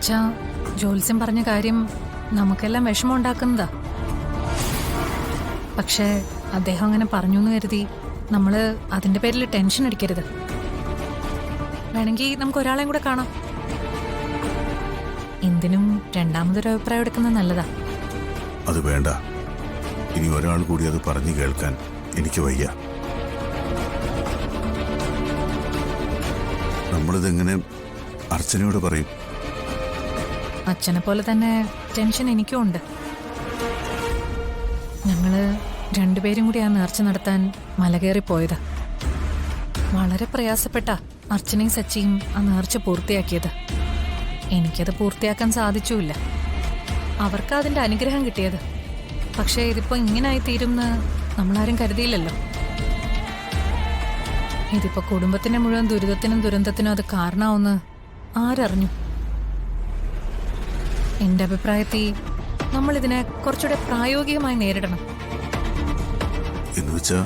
അച്ഛാ, ജോത്സ്യം പറഞ്ഞ കാര്യം നമുക്കെല്ലാം വിഷമം ഉണ്ടാക്കുന്നതാ. പക്ഷേ അദ്ദേഹം അങ്ങനെ പറഞ്ഞു എന്ന് കരുതി നമ്മള് അതിന്റെ പേരിൽ ടെൻഷൻ അടിക്കരുത്. വേണമെങ്കിൽ നമുക്ക് ഒരാളെയും കൂടെ കാണാം. എന്തിനും രണ്ടാമതൊരു അഭിപ്രായം എടുക്കുന്നത് നല്ലതാ. അത് വേണ്ട. ഇനി ഒരാൾ കൂടി അത് പറഞ്ഞു കേൾക്കാൻ എനിക്ക് വയ്യ. നമ്മളിതെങ്ങനെ അർച്ചനയോട് പറയും? അച്ഛനെ പോലെ തന്നെ ടെൻഷൻ എനിക്കും ഉണ്ട്. ഞങ്ങള് രണ്ടുപേരും കൂടി ആ നേർച്ച നടത്താൻ മലകേറിപ്പോയത്. വളരെ പ്രയാസപ്പെട്ട അർച്ചനയും സച്ചിയും ആ നേർച്ച പൂർത്തിയാക്കിയത്. എനിക്കത് പൂർത്തിയാക്കാൻ സാധിച്ചുമില്ല. അവർക്ക് അതിന്റെ അനുഗ്രഹം കിട്ടിയത്. പക്ഷേ ഇതിപ്പോ ഇങ്ങനായി തീരുമെന്ന് നമ്മളാരും കരുതിയില്ലല്ലോ. ഇതിപ്പോ കുടുംബത്തിന്റെ മുഴുവൻ ദുരിതത്തിനും ദുരന്തത്തിനും അത് കാരണമാവുമെന്ന് ആരറിഞ്ഞു? എന്റെ അഭിപ്രായത്തിൽ നമ്മൾ ഇതിനെ കുറച്ചുകൂടെ പ്രായോഗികമായി നേരിടണം. എന്നുവെച്ചാ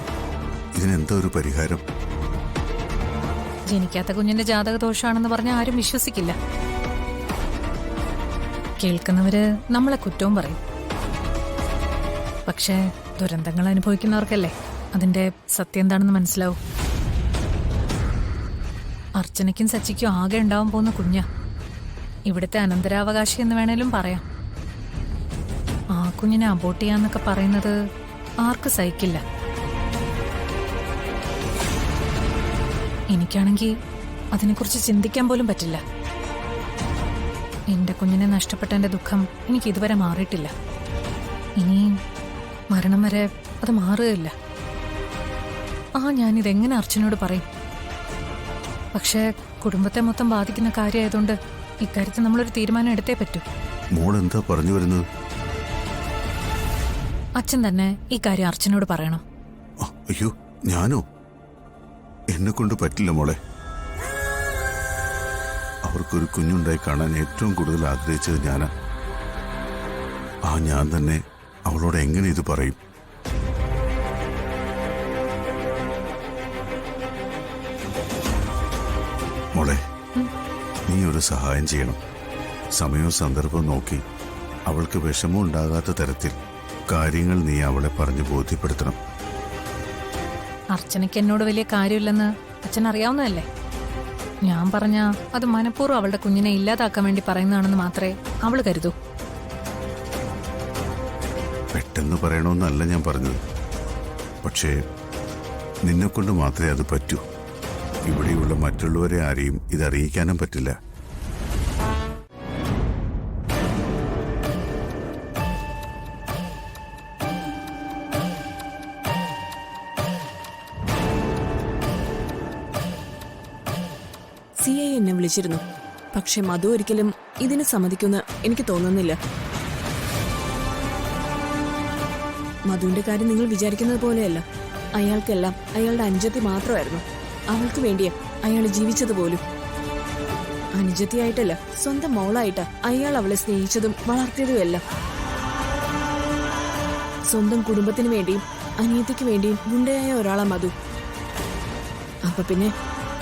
ഇതിനെന്താ ഒരു പരിഹാരം? ജനിക്കാത്ത കുഞ്ഞിന്റെ ജാതക ദോഷമാണെന്ന് പറഞ്ഞാൽ ആരും വിശ്വസിക്കില്ല. കേൾക്കുന്നവര് നമ്മളെ കുറ്റവും പറയും. പക്ഷേ ദുരന്തങ്ങൾ അനുഭവിക്കുന്നവർക്കല്ലേ അതിന്റെ സത്യം എന്താണെന്ന് മനസ്സിലാവും. അർച്ചനയ്ക്കും സച്ചിക്കും ആകെ ഉണ്ടാവാൻ പോകുന്ന കുഞ്ഞ ഇവിടുത്തെ അനന്തരാവകാശി എന്ന് വേണേലും പറയാം. ആ കുഞ്ഞിനെ അബോർട്ട് ചെയ്യാന്നൊക്കെ പറയുന്നത് ആർക്ക് സഹിക്കില്ല. എനിക്കാണെങ്കിൽ അതിനെക്കുറിച്ച് ചിന്തിക്കാൻ പോലും പറ്റില്ല. എന്റെ കുഞ്ഞിനെ നഷ്ടപ്പെട്ടതിന്റെ ദുഃഖം എനിക്ക് ഇതുവരെ മാറിയിട്ടില്ല. ഇനിയും മരണം വരെ അത് മാറുകയില്ല. ഞാനിതെങ്ങനെ അർച്ചനയോട് പറയും? പക്ഷേ കുടുംബത്തെ മൊത്തം ബാധിക്കുന്ന കാര്യമായതുകൊണ്ട് ഇക്കാര്യത്തിൽ നമ്മളൊരു തീരുമാനം എടുത്തേ പറ്റൂ. മോൾ എന്താ പറഞ്ഞു വരുന്നത്? അച്ഛൻ തന്നെ ഈ കാര്യം അർച്ചനയോട് പറയണം. അയ്യോ, ഞാനോ? എന്നെ കൊണ്ട് പറ്റില്ല മോളെ. അവർക്കൊരു കുഞ്ഞുണ്ടായി കാണാൻ ഏറ്റവും കൂടുതൽ ആഗ്രഹിച്ചത് ഞാനാ. ഞാൻ തന്നെ അവളോട് എങ്ങനെ ഇത് പറയും? മോളെ, നീ ഒരു സഹായം ചെയ്യണം. സമയവും സന്ദർഭവും നോക്കി അവൾക്ക് വിഷമം ഉണ്ടാകാത്ത തരത്തിൽ കാര്യങ്ങൾ നീ അവളെ പറഞ്ഞു ബോധ്യപ്പെടുത്തണം. അർച്ചനയ്ക്ക് എന്നോട് വലിയ കാര്യമില്ലെന്ന് അച്ഛൻ അറിയാവുന്നതല്ലേ. ഞാൻ പറഞ്ഞ അത് മനഃപൂർവ്വം അവളുടെ കുഞ്ഞിനെ ഇല്ലാതാക്കാൻ വേണ്ടി പറയുന്നതാണെന്ന് മാത്രമേ അവള് കരുതൂ. പെട്ടെന്ന് പറയണമെന്നല്ല ഞാൻ പറഞ്ഞത്. പക്ഷേ നിന്നെക്കൊണ്ട് മാത്രമേ അത് പറ്റൂ. ഇവിടെയുള്ള മറ്റുള്ളവരെ ആരെയും ഇതറിയിക്കാനും പറ്റില്ല. CI എന്നെ വിളിച്ചിരുന്നു. പക്ഷെ മധു ഒരിക്കലും ഇതിന് സമ്മതിക്കുമെന്ന് എനിക്ക് തോന്നുന്നില്ല. മധുവിന്റെ കാര്യം നിങ്ങൾ വിചാരിക്കുന്നത് പോലെയല്ല. അയാൾക്കെല്ലാം അയാളുടെ അനുജത്തി മാത്രമായിരുന്നു. അവൾക്ക് വേണ്ടിയാ അയാൾ ജീവിച്ചത് പോലും. അനുജത്തിയായിട്ടല്ല, സ്വന്തം മോളായിട്ടാ അയാൾ അവളെ സ്നേഹിച്ചതും വളർത്തിയതുമെല്ലാം. സ്വന്തം കുടുംബത്തിന് വേണ്ടിയും അനിയത്തിക്ക് വേണ്ടിയും ഗുണ്ടയായ ഒരാളാ മധു. അപ്പൊ പിന്നെ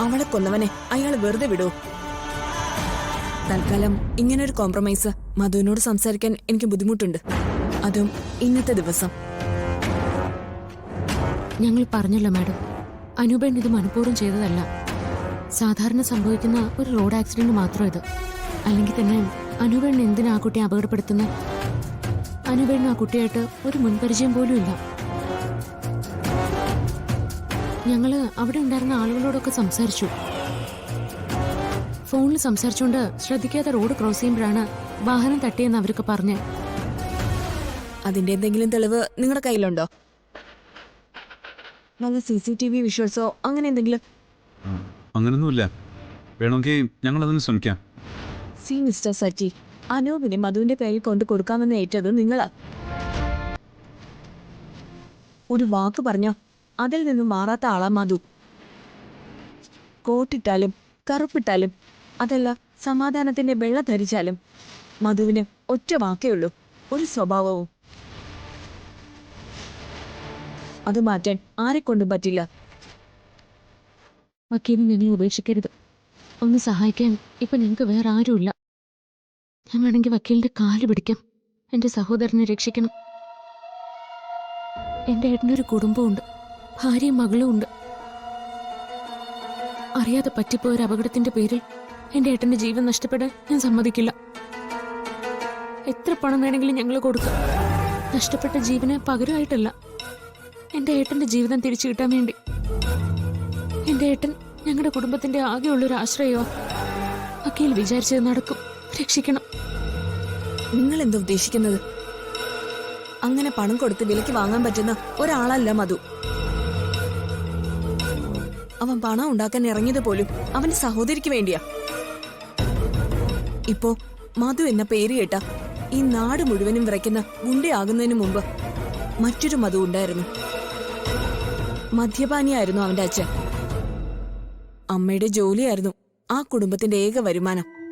അവളെ കൊന്നവനെ അയാൾ വെറുതെ വിടോ? തൽക്കാലം ഇങ്ങനൊരു കോംപ്രമൈസ് മധുവിനോട് സംസാരിക്കാൻ എനിക്ക് ബുദ്ധിമുട്ടുണ്ട്. അതും ഇന്നത്തെ ദിവസം. ഞങ്ങൾ പറഞ്ഞല്ലോ മാഡം, അനൂപേൺ ഇത് മനഃപൂർവ്വം ചെയ്തതല്ല. സാധാരണ സംഭവിക്കുന്ന ഒരു റോഡ് ആക്സിഡന്റ് മാത്രം ഇത്. അല്ലെങ്കിൽ തന്നെ അനൂപേൺ എന്തിനാ ആ കുട്ടിയെ അപകടപ്പെടുത്തുന്ന? അനൂപേണിന് ആ കുട്ടിയായിട്ട് ഒരു മുൻപരിചയം പോലും ഇല്ല. ഞങ്ങള് അവിടെ ഉണ്ടായിരുന്ന ആളുകളോടൊക്കെ സംസാരിച്ചു. ഫോണിൽ സംസാരിച്ചുകൊണ്ട് ശ്രദ്ധിക്കാതെ റോഡ് ക്രോസ് ചെയ്യുമ്പോഴാണ് വാഹനം തട്ടിയെന്ന് അവരൊക്കെ പറഞ്ഞ്. അതിന്റെ എന്തെങ്കിലും തെളിവ് നിങ്ങളുടെ കയ്യിലുണ്ടോ? നല്ല CCTV വിഷ്വൽസോ അങ്ങനെ എന്തെങ്കിലും? അങ്ങനൊന്നുമില്ല. വേണമെങ്കിൽ ഞങ്ങൾ അതിന് ശ്രമിക്കാം. മിസ്റ്റർ സച്ചി, അനൂപിനെ മധുവിന്റെ കയ്യിൽ കൊണ്ട് കൊടുക്കാമെന്ന് ഏറ്റത് നിങ്ങളാ. ഒരു വാക്ക് പറഞ്ഞോ അതിൽ നിന്നും മാറാത്ത ആളാ മധു. കോട്ടിട്ടാലും കറുപ്പിട്ടാലും അതല്ല സമാധാനത്തിന്റെ വെള്ള ധരിച്ചാലും മധുവിന് ഒറ്റ വാക്കേ ഉള്ളൂ, ഒരു സ്വഭാവവും. അത് മാറ്റാൻ ആരെക്കൊണ്ടും പറ്റില്ല. വക്കീലിനെ ഉപേക്ഷിക്കരുത്. ഒന്ന് സഹായിക്കാൻ ഇപ്പൊ നിങ്ങൾക്ക് വേറെ ആരുമില്ല. ഞാൻ വേണമെങ്കിൽ വക്കീലിന്റെ കാല് പിടിക്കാം. എന്റെ സഹോദരനെ രക്ഷിക്കണം. എന്റെ ഏട്ടനൊരു കുടുംബമുണ്ട്, ഭാര്യയും മകളും ഉണ്ട്. അറിയാതെ പറ്റിപ്പോയ ഒരു അപകടത്തിന്റെ പേരിൽ എന്റെ ഏട്ടന്റെ ജീവൻ നഷ്ടപ്പെടാൻ ഞാൻ സമ്മതിക്കില്ല. എത്ര പണം വേണമെങ്കിലും ഞങ്ങൾ കൊടുക്കാം. നഷ്ടപ്പെട്ട ജീവന് പകരമായിട്ടല്ല, എന്റെ ഏട്ടന്റെ ജീവിതം തിരിച്ചു കിട്ടാൻ വേണ്ടി. എന്റെ ഏട്ടൻ ഞങ്ങളുടെ കുടുംബത്തിന്റെ ആകെയുള്ളൊരു ആശ്രയമാ. വക്കീൽ വിചാരിച്ചത് നടക്കും. രക്ഷിക്കണം. നിങ്ങൾ എന്താ ഉദ്ദേശിക്കുന്നത്? അങ്ങനെ പണം കൊടുത്ത് വിലയ്ക്ക് വാങ്ങാൻ പറ്റുന്ന ഒരാളല്ല മധു. അവൻ പണം ഉണ്ടാക്കാൻ ഇറങ്ങിയത് പോലും അവന്റെ സഹോദരിക്ക് വേണ്ടിയാ. ഇപ്പോ മധു എന്ന പേര് കേട്ട ഈ നാട് മുഴുവനും വിറയ്ക്കുന്ന ഗുണ്ടയാകുന്നതിന് മുമ്പ് മറ്റൊരു മധു ഉണ്ടായിരുന്നു. മദ്യപാനിയായിരുന്നു അവന്റെ അച്ഛൻ. അമ്മയുടെ ജോലിയായിരുന്നു ആ കുടുംബത്തിന്റെ ഏക വരുമാനം.